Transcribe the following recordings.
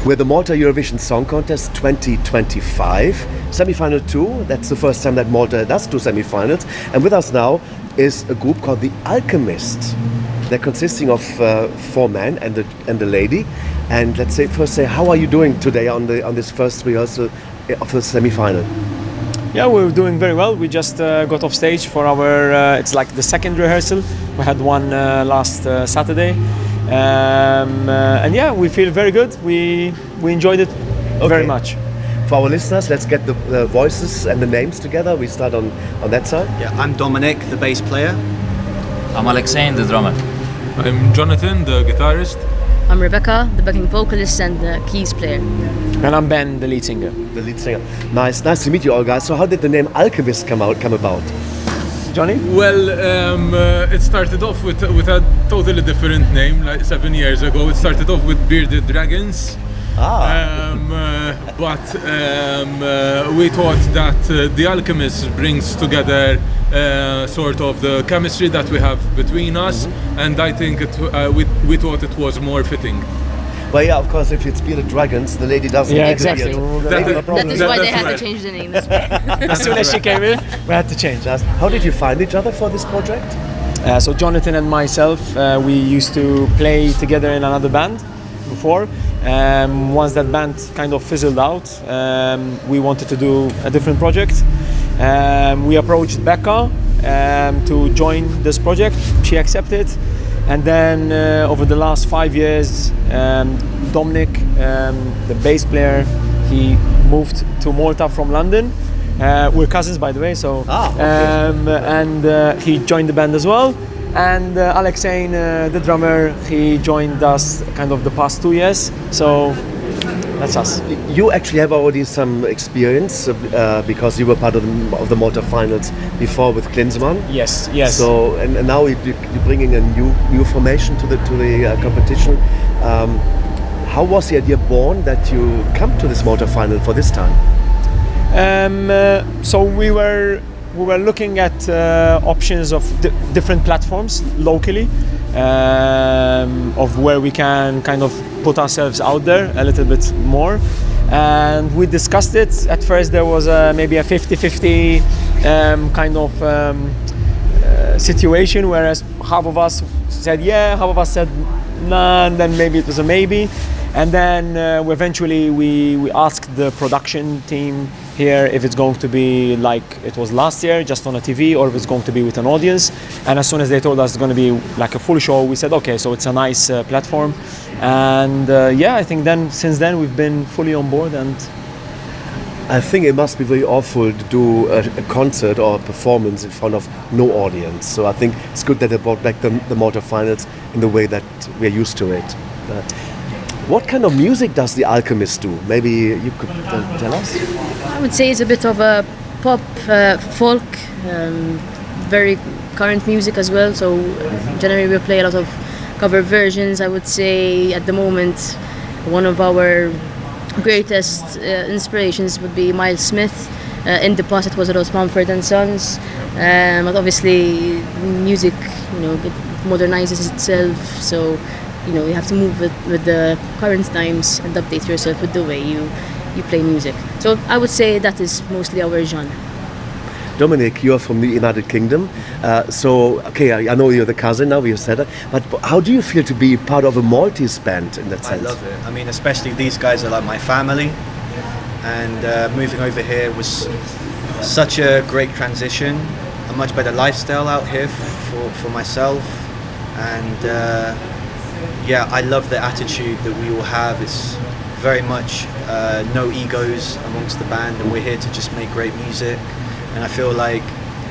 We're the Malta Eurovision Song Contest 2025, semi-final 2. That's the first time that Malta does 2 semi-finals. And with us now is a group called the Alchemist. They're consisting of 4 men and a lady. And let's say, how are you doing today on this first rehearsal of the semi-final? Yeah, we're doing very well. We just got off stage for our, it's like the second rehearsal. We had one last Saturday. And yeah, we feel very good. We enjoyed it very much. For our listeners, let's get the voices and the names together. We start on that side. Yeah, I'm Dominic, the bass player. I'm Alexei, the drummer. I'm Jonathan, the guitarist. I'm Rebecca, the backing vocalist and the keys player. And I'm Ben, the lead singer. The lead singer. Nice to meet you all, guys. So how did the name Alchemist come about? Johnny? Well, it started off with a totally different name. Like 7 years ago, it started off with Bearded Dragons. But we thought that the Alchemist brings together sort of the chemistry that we have between us, and I think we thought it was more fitting. Well, yeah, of course, if it's Bearded Dragons, the lady doesn't. Yeah, exactly. That is why they had to change the name. As soon as she came in, we had to change. How did you find each other for this project? So Jonathan and myself, we used to play together in another band before. Once that band kind of fizzled out, we wanted to do a different project. We approached Becca to join this project. She accepted. And then over the last 5 years, Dominic, the bass player, he moved to Malta from London. We're cousins, by the way, so and he joined the band as well. And Alexei, the drummer, he joined us kind of the past 2 years. So that's us. You actually have already some experience because you were part of the Malta finals before with Klinsmann. Yes. So and now you're bringing a new formation to the competition. How was the idea born that you come to this Malta final for this time? So we were looking at options of different platforms locally, of where we can kind of put ourselves out there a little bit more, and we discussed it. At first there was maybe a 50-50 kind of situation, whereas half of us said yeah, half of us said nah, and then maybe it was a maybe. And then eventually we asked the production team here if it's going to be like it was last year, just on a TV, or if it's going to be with an audience. And as soon as they told us it's going to be like a full show, we said okay, so it's a nice platform. And yeah, I think since then we've been fully on board. And I think it must be very awful to do a concert or a performance in front of no audience. So I think it's good that they brought back the Malta finals in the way that we're used to it. What kind of music does the Alchemist do? Maybe you could tell us? I would say it's a bit of a pop, folk, very current music as well. So generally we play a lot of cover versions. I would say at the moment one of our greatest inspirations would be Miles Smith. In the past it was a lot of Mumford and Sons, but obviously music, it modernizes itself. So you have to move with the current times and update yourself with the way you play music. So I would say that is mostly our genre. Dominic, you are from the United Kingdom. I know you're the cousin now, we said that. But how do you feel to be part of a Maltese band in that sense? I love it. I mean, especially these guys are like my family. And moving over here was such a great transition. A much better lifestyle out here for myself. And yeah, I love the attitude that we all have. It's very much no egos amongst the band, and we're here to just make great music. And I feel like,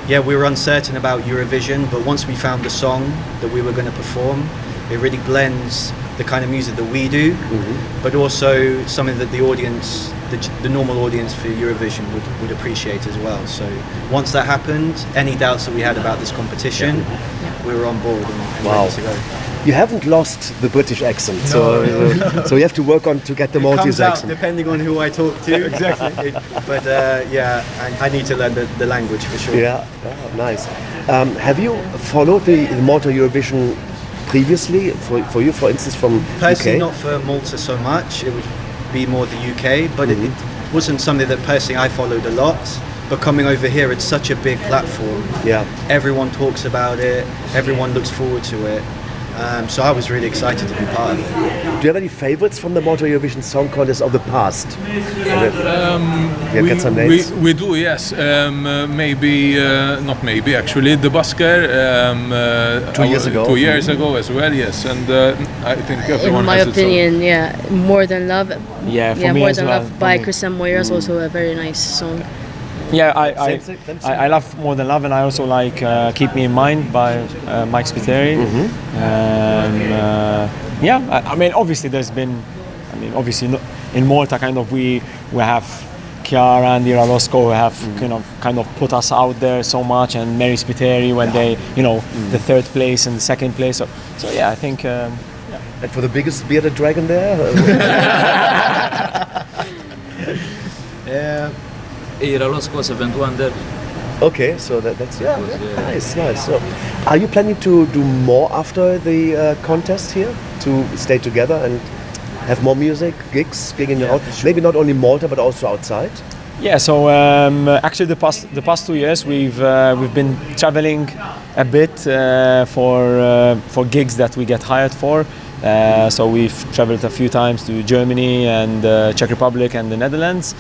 yeah, we were uncertain about Eurovision, but once we found the song that we were going to perform, it really blends the kind of music that we do, but also something that the audience, the normal audience for Eurovision would appreciate as well. So once that happened, any doubts that we had about this competition, we were on board and ready to go. You haven't lost the British accent, no. so you have to work on to get the Maltese accent. Depending on who I talk to. Exactly. But yeah, I need to learn the language for sure. Yeah, nice. Have you followed the Malta Eurovision previously? For you, for instance, from personally, UK? not for Malta so much. It be more the UK, but it wasn't something that personally I followed a lot. But coming over here, it's such a big platform. Yeah. Everyone talks about it. Everyone looks forward to it. So I was really excited to be part of it. Do you have any favorites from the Malta Eurovision Song Contest of the past? Get some names? We do, yes. Maybe, not maybe, actually, the Busker. 2 years ago. 2 years ago as well, yes. And I think everyone In my has its own. opinion, yeah, More Than Love. Yeah, for me More as Than well, Love for by me. Christian Moira is also a very nice song. Yeah, Same. I love More Than Love, and I also like Keep Me in Mind by Mike Spiteri. I mean, obviously obviously in Malta, kind of we have Chiara and Ira Roscoe, who have kind of put us out there so much, and Mary Spiteri when they, the third place and the second place. So yeah, I think. And for the biggest bearded dragon there? Ira Roscoe, 7 Wonder. Okay, so that's nice. So, are you planning to do more after the contest here, to stay together and have more music, gigging out? For sure. Maybe not only Malta but also outside. Yeah, so actually the past 2 years we've been traveling a bit for gigs that we get hired for. So we've traveled a few times to Germany and Czech Republic and the Netherlands.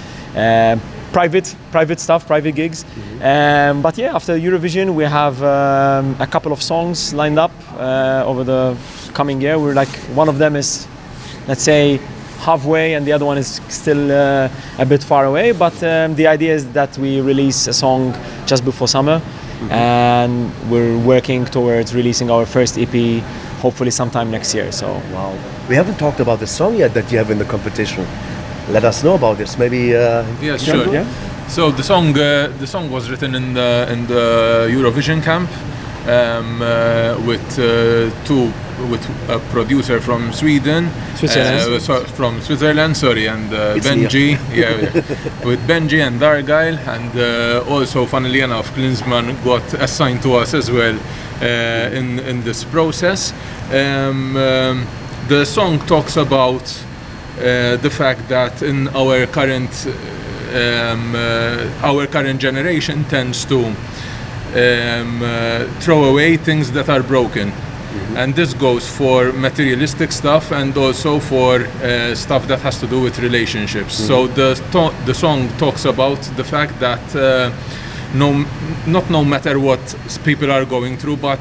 Private stuff, private gigs. But yeah, after Eurovision we have a couple of songs lined up over the coming year. We're like, one of them is, let's say, halfway, and the other one is still a bit far away. But the idea is that we release a song just before summer, and we're working towards releasing our first EP hopefully sometime next year. So Wow. We haven't talked about the song yet that you have in the competition. Let us know about this. Maybe. Yeah, sure. Yeah? So the song was written in the Eurovision camp with a producer from Sweden, from Switzerland, sorry, and Benji, with Benji and Dargyle, and also, funnily enough, Klinsmann got assigned to us as well in this process. The song talks about the fact that in our current generation tends to throw away things that are broken. And this goes for materialistic stuff and also for stuff that has to do with relationships. So the song talks about the fact that no matter what people are going through, but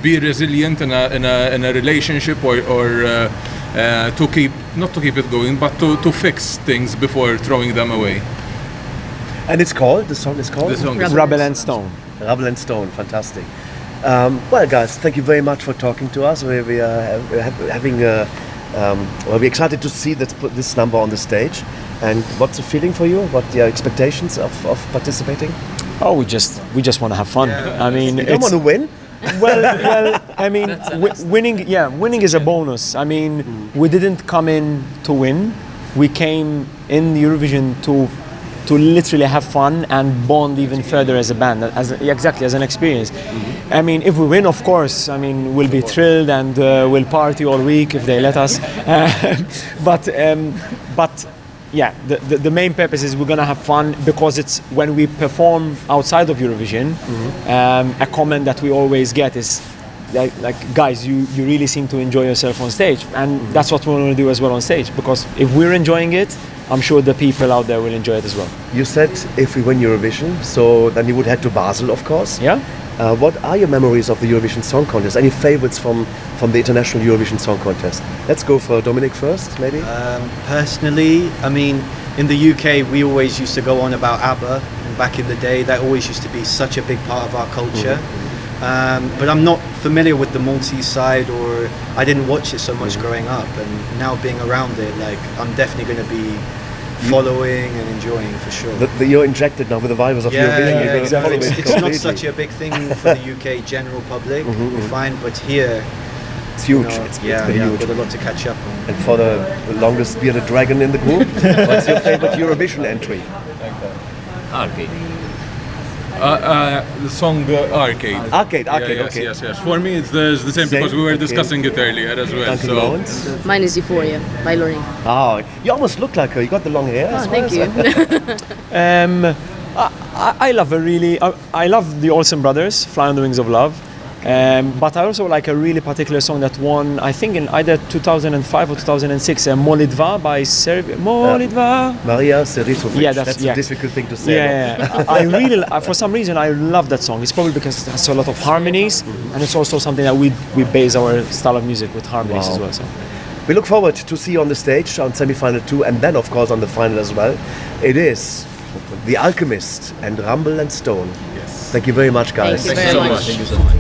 be resilient in a relationship or to keep it going, but to fix things before throwing them away. And the song is called? The song is Rubble and Stone. Rubble and Stone, fantastic. Well, guys, thank you very much for talking to us. We are we're excited to see this number on the stage. And what's the feeling for you? What are your expectations of participating? Oh, we just want to have fun. I mean, You don't want to win? well, I mean, winning is a bonus. I mean, we didn't come in to win. We came in Eurovision to literally have fun and bond even further as a band, as an experience. I mean, if we win, of course, I mean, we'll be thrilled and we'll party all week if they let us. But yeah, the main purpose is we're gonna have fun, because it's when we perform outside of Eurovision, a comment that we always get is like guys, you really seem to enjoy yourself on stage, and that's what we want to do as well on stage, because if we're enjoying it, I'm sure the people out there will enjoy it as well. You said if we win Eurovision, so then you would head to Basel, of course. Yeah. What are your memories of the Eurovision Song Contest? Any favorites from the International Eurovision Song Contest? Let's go for Dominic first, maybe. Personally, I mean, in the UK, we always used to go on about ABBA, and back in the day, that always used to be such a big part of our culture. But I'm not familiar with the Maltese side, or I didn't watch it so much growing up, and now being around it, like, I'm definitely going to be following and enjoying for sure. You're injected now with the vibes of Eurovision. You're exactly. following it It's not completely. such a big thing for the UK general public, we find, but here, It's huge. you know, It's yeah, been we've huge. got a lot to catch up on. And for the longest bearded dragon in the group, what's your favorite Eurovision entry? Arcade. The song Arcade. Arcade, Yes. For me, it's the same because we were discussing it earlier as well. Duncan Lawrence. Mine is Euphoria by Loreen. Oh, you almost look like her. You got the long hair. as Thank well, you. I love a really. I love the Olsen Brothers, "Fly on the Wings of Love," but I also like a really particular song that won, I think, in either 2005 or 2006, "Molitva" by Serbia. Molitva. Maria Sericovic. Yeah, that's yeah. a difficult thing to say. Yeah. I really, for some reason, I love that song. It's probably because it has a lot of harmonies, and it's also something that we base our style of music with harmonies as well. So. We look forward to see you on the stage on semi-final 2 and then of course on the final as well. It is The Alchemist and Rubble and Stone. Yes. Thank you very much, guys. Thank you very much. Thank you so much.